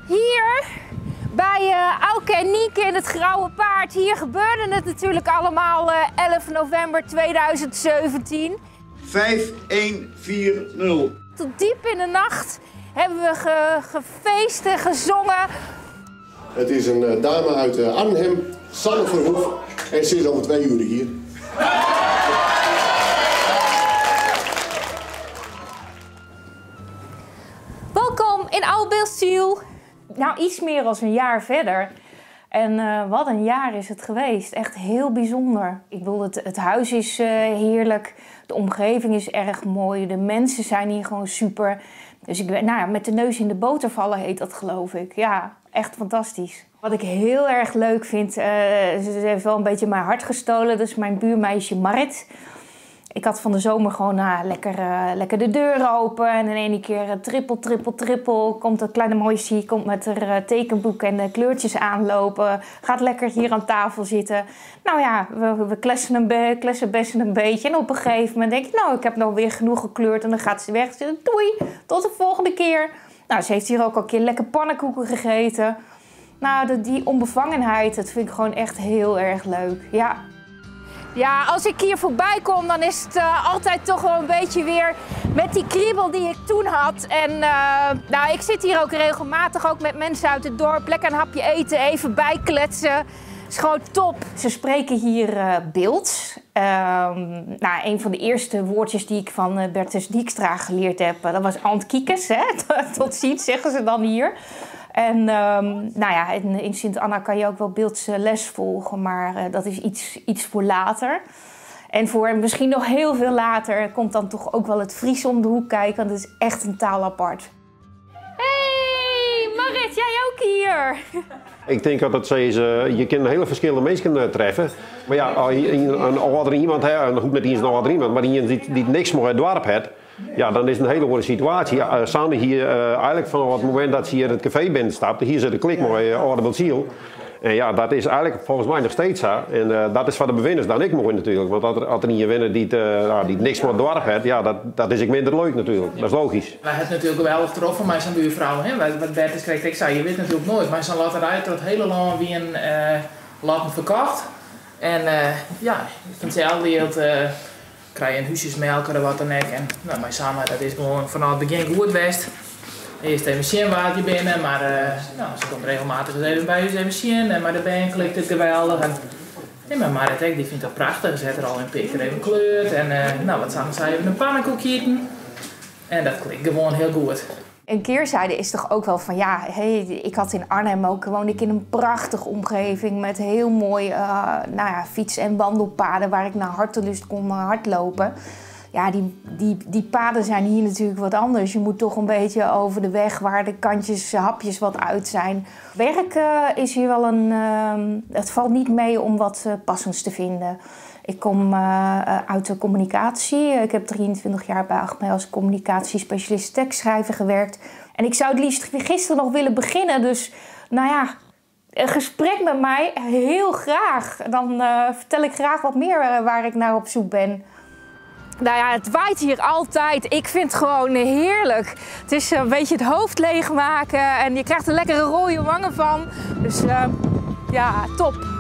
Hier bij Auke en Nienke in het Grauwe Paard. Hier gebeurde het natuurlijk allemaal 11 november 2017. 5140. Tot diep in de nacht hebben we gefeest en gezongen. Het is een dame uit Arnhem, Sanne Verhoef. En ze is over 2 uur hier. Welkom in Oud-Beeldschiel. Nou, iets meer dan een jaar verder. En wat een jaar is het geweest. Echt heel bijzonder. Ik bedoel, het huis is heerlijk. De omgeving is erg mooi. De mensen zijn hier gewoon super. Dus ik ben, nou ja, met de neus in de boter vallen heet dat, geloof ik. Ja, echt fantastisch. Wat ik heel erg leuk vind, ze heeft wel een beetje mijn hart gestolen. Dat is mijn buurmeisje Marit. Ik had van de zomer gewoon lekker de deuren open. En in één keer trippel. Komt dat kleine mooisje, komt met haar tekenboek en de kleurtjes aanlopen. Gaat lekker hier aan tafel zitten. Nou ja, we klessen best een beetje. En op een gegeven moment denk ik, nou, ik heb nog weer genoeg gekleurd. En dan gaat ze weg. Doei, tot de volgende keer. Nou, ze heeft hier ook al een keer lekker pannenkoeken gegeten. Nou, die onbevangenheid, dat vind ik gewoon echt heel erg leuk. Ja. Ja, als ik hier voorbij kom, dan is het altijd toch wel een beetje weer met die kriebel die ik toen had. En nou, ik zit hier ook regelmatig ook met mensen uit het dorp. Lekker een hapje eten, even bijkletsen. Is gewoon top. Ze spreken hier Beelds. Nou, een van de eerste woordjes die ik van Bertus Dijkstra geleerd heb, dat was Antkiekes. Tot ziens, zeggen ze dan hier. En nou ja, in Sint-Anna kan je ook wel Beelds les volgen, maar dat is iets voor later. En voor misschien nog heel veel later komt dan toch ook wel het Fries om de hoek kijken, want het is echt een taal apart. Hey, Marit, jij ook hier? Ik denk dat je kan hele verschillende mensen treffen. Maar ja, als je een oudere iemand hebt, en goed met eens een oudere iemand, maar die niks meer uit het dorp heeft, ja, dan is het een hele andere situatie. Sanne hier, eigenlijk vanaf het moment dat ze hier in het café binnenstapt, hier zit een klik mooi Oud-Beeldschiel. En ja, dat is eigenlijk volgens mij nog steeds zo. En dat is voor de bewoners dan ik mooi natuurlijk. Want als er niet winnen die niks meer het dorp heeft, ja, dat is ik minder leuk natuurlijk. Dat is logisch. Wij hebben natuurlijk wel getroffen met zijn buurvrouw. Wat Bertus kreeg, ik zei, je weet natuurlijk nooit. Maar zijn laterij tot het hele lang weer een laten verkocht. En ja, vanzelfde deelt krijg je een huisjesmelk of wat dan ook. En nou, mijn samen, dat is gewoon vanaf het begin goed geweest. Eerst even zien waar je binnen, maar nou, ze komt regelmatig eens even bij je even zien. En maar de band klikt het geweldig. En maar Marit die vindt dat prachtig. Ze zet er al in pikker even kleurt. En nou, wat samen zei even een pannenkoek eten. En dat klikt gewoon heel goed. Een keerzijde is toch ook wel van ja, hey, ik had in Arnhem ook woonde ik in een prachtige omgeving met heel mooi nou ja, fiets- en wandelpaden waar ik naar hartelust kon hardlopen. Ja, die paden zijn hier natuurlijk wat anders. Je moet toch een beetje over de weg waar de kantjes, hapjes wat uit zijn. Werk is hier wel het valt niet mee om wat passends te vinden. Ik kom uit de communicatie. Ik heb 23 jaar bij Achmea als communicatiespecialist tekstschrijver gewerkt. En ik zou het liefst gisteren nog willen beginnen. Dus nou ja, een gesprek met mij heel graag. Dan vertel ik graag wat meer waar ik naar op zoek ben. Nou ja, het waait hier altijd. Ik vind het gewoon heerlijk. Het is een beetje het hoofd leegmaken en je krijgt er lekkere rode wangen van. Dus ja, top.